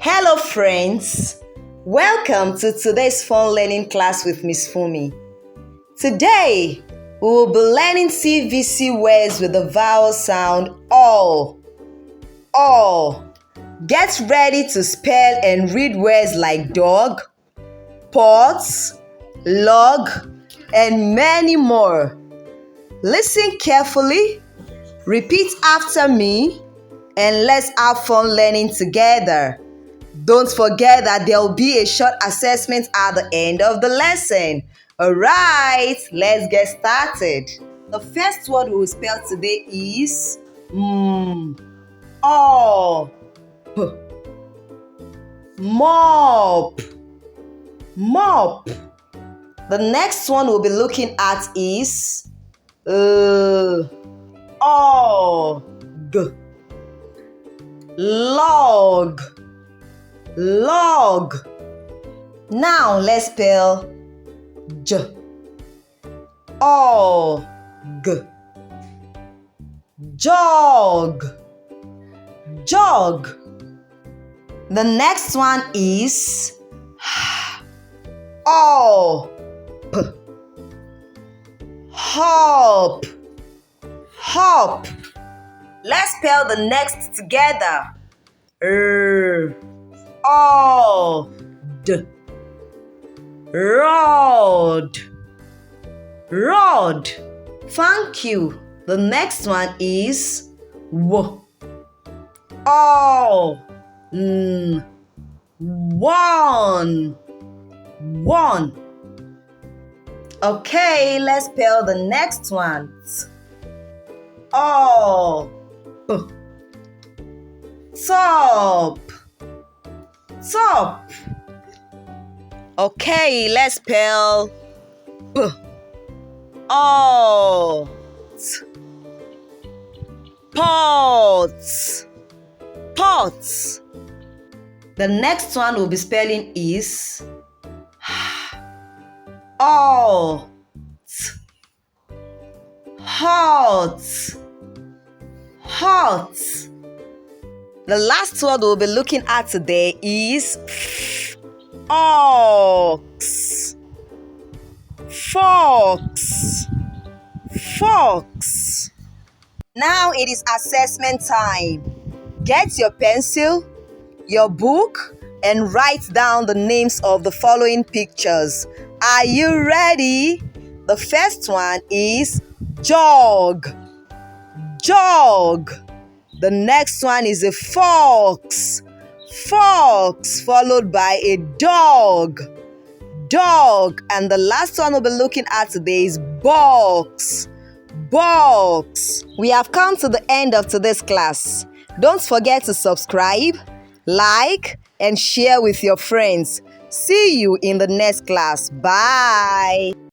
Hello friends, welcome to today's fun learning class with Miss Funmi. Today, we will be learning CVC words with the vowel sound O. Get ready to spell and read words like dog, pot, log, and many more. Listen carefully, repeat after me, and let's have fun learning together. Don't forget that there will be a short assessment at the end of the lesson. Alright, let's get started. The first word we will spell today is mop. Mop. The next one we'll be looking at is log. Now let's spell jog. The next one is hop. Let's spell the next together. Rod. Thank you. The next one is one. Okay, let's spell the next one. Top. Okay, let's spell pot. The next one we'll be spelling is hot. The last word we'll be looking at today is fox. Now it is assessment time. Get your pencil, your book, and write down the names of the following pictures. Are you ready? The first one is jog. The next one is a fox, followed by a dog. And the last one we'll be looking at today is box. We have come to the end of today's class. Don't forget to subscribe, like, and share with your friends. See you in the next class. Bye.